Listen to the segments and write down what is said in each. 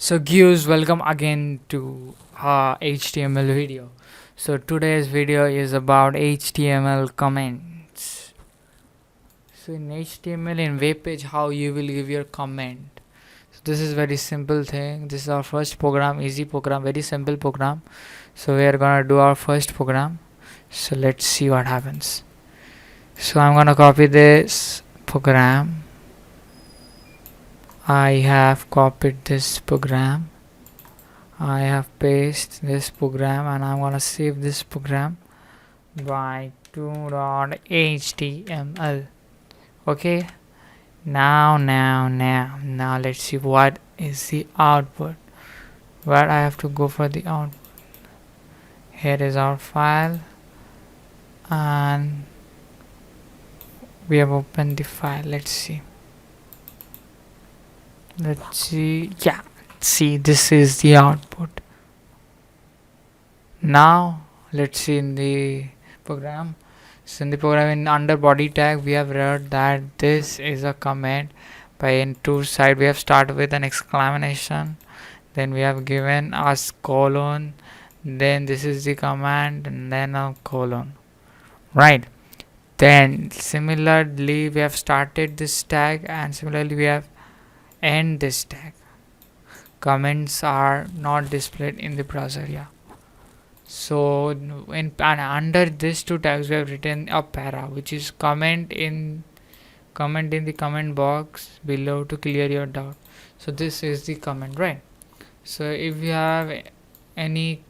So Gius, welcome again to our HTML video. So today's video is about HTML comments. So in HTML in web page, how you will give your comment. So this is very simple thing. This is our first program, easy program, very simple program. So we are gonna do our first program. So let's see what happens. So I'm gonna copy this program. I have copied this program. I have pasted this program and I'm gonna save this program by 2.html. Okay, now let's see what is the output. Where I have to go for the output. Here is our file and we have opened the file. Let's see, yeah, see, this is the output. Now let's see in the program. So in the program, in under body tag, we have read that this is a comment. By into side, we have started with an exclamation, then we have given us colon, then this is the command, and then a colon, right? Then similarly we have started this tag, and similarly we have end this tag. Comments are not displayed in the browser, yeah. So in and under these two tags we have written a para, which is comment in the comment box below to clear your doubt. So this is the comment, right? So if you have any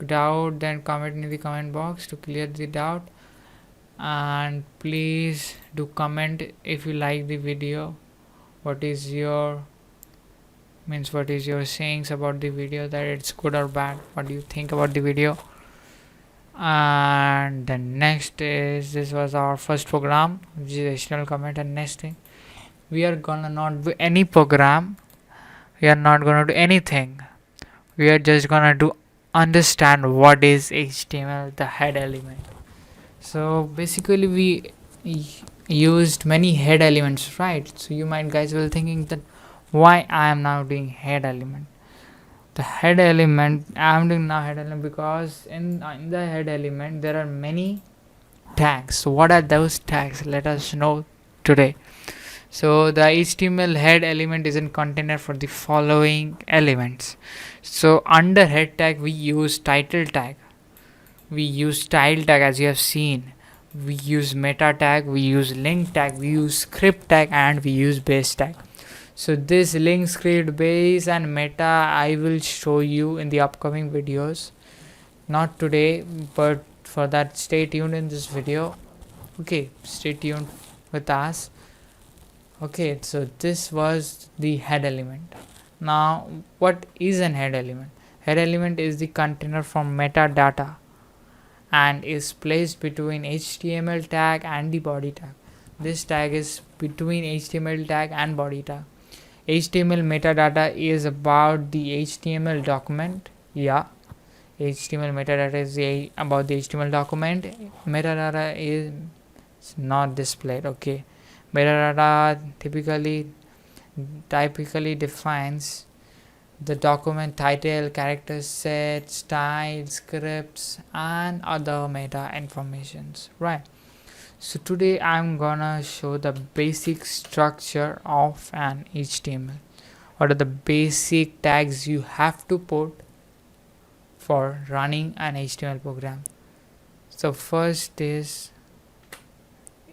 doubt, then comment in the comment box to clear the doubt. And please do comment if you like the video. What is your sayings about the video, that it's good or bad? What do you think about the video? And the next is, this was our first program, which is HTML comment. And next thing, we are gonna not do any program, we are not gonna do anything, we are just gonna do understand what is HTML, the head element. So basically we used many head elements, right? So you might guys will thinking that why I am now doing head element. The head element, I am doing now head element because in the head element there are many tags. So what are those tags? Let us know today. So the HTML head element is a container for the following elements. So under head tag we use title tag, we use style tag, as you have seen, we use meta tag, we use link tag, we use script tag, and we use base tag. So this link, script, base and meta I will show you in the upcoming videos, not today, but for that stay tuned in this video. Okay, stay tuned with us. Okay, so this was the head element. Now what is an head element? Head element is the container for metadata and is placed between HTML tag and the body tag. This tag is between HTML tag and body tag. HTML metadata is about the HTML document. Yeah, HTML metadata is about the HTML document. Metadata is not displayed. Okay, metadata typically defines the document title, character set, style, scripts, and other meta informations, right? So today I'm gonna show the basic structure of an HTML. What are the basic tags you have to put for running an HTML program? So first is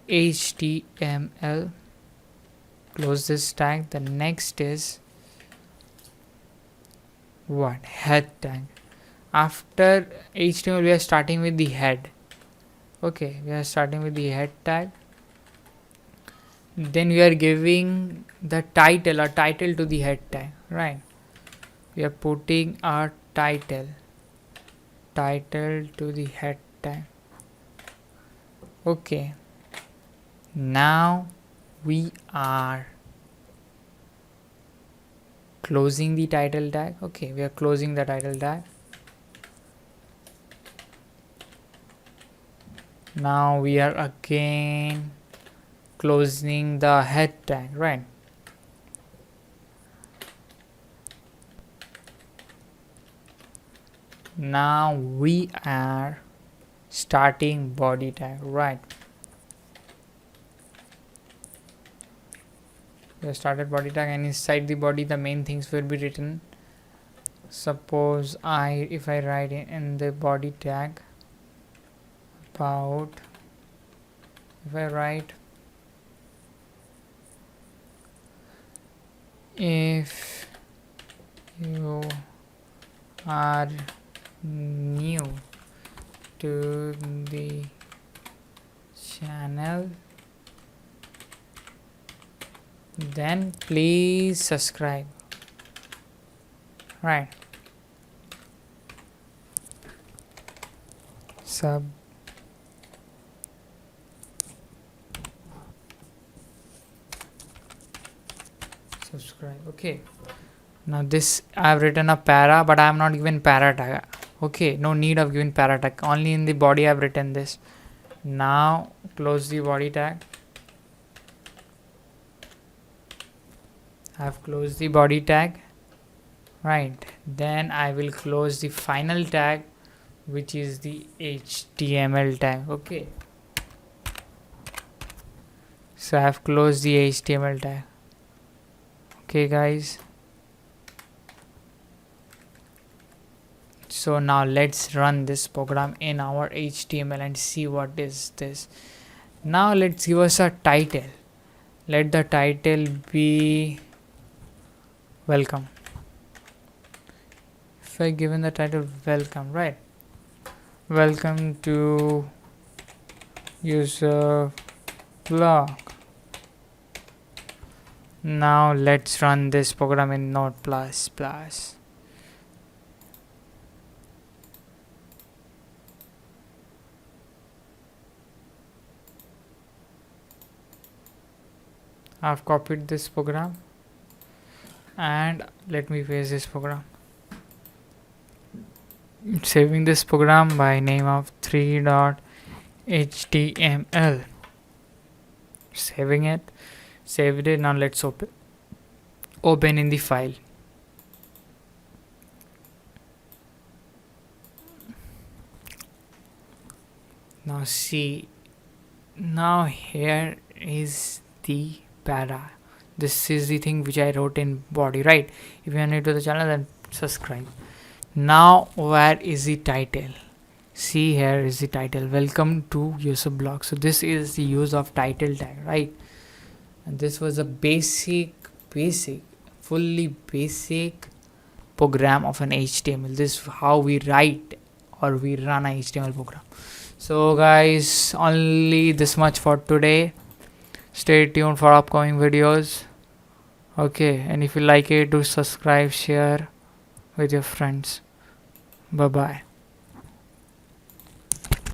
HTML, close this tag. The next is what? Head tag. After HTML we are starting with the head. Okay, we are starting with the head tag. Then we are giving the title, a title to the head tag, right? We are putting our title to the head tag. Okay, now we are closing the title tag. Okay, we are closing the title tag. Now we are again closing the head tag, right? Now we are starting body tag, right? We have started body tag, and inside the body the main things will be written. Suppose if I write in the body tag about, if I write, if you are new to the channel, then please subscribe, right? Subscribe. Okay, now this I have written a para, but I am not given para tag. Okay, no need of giving para tag, only in the body I have written this. Now close the body tag. I have closed the body tag, right? Then I will close the final tag, which is the HTML tag. Okay, so I have closed the HTML tag. Okay guys, so now let's run this program in our HTML and see what is this. Now let's give us a title. Let the title be welcome. If I given the title welcome, right? Welcome to Yousuf blog. Now let's run this program in Node++. I've copied this program and let me paste this program. Saving this program by name of 3.html. Saving it. Saved it. Now let's open in the file. Now see, now here is the para. This is the thing which I wrote in body, right? If you are new to the channel, then subscribe. Now where is the title? See, here is the title, welcome to Yousuf blog. So this is the use of title tag, right? And this was a fully basic program of an HTML. This is how we write or we run a HTML program. So guys, only this much for today. Stay tuned for upcoming videos. Okay, and if you like it, do subscribe, share with your friends. Bye bye.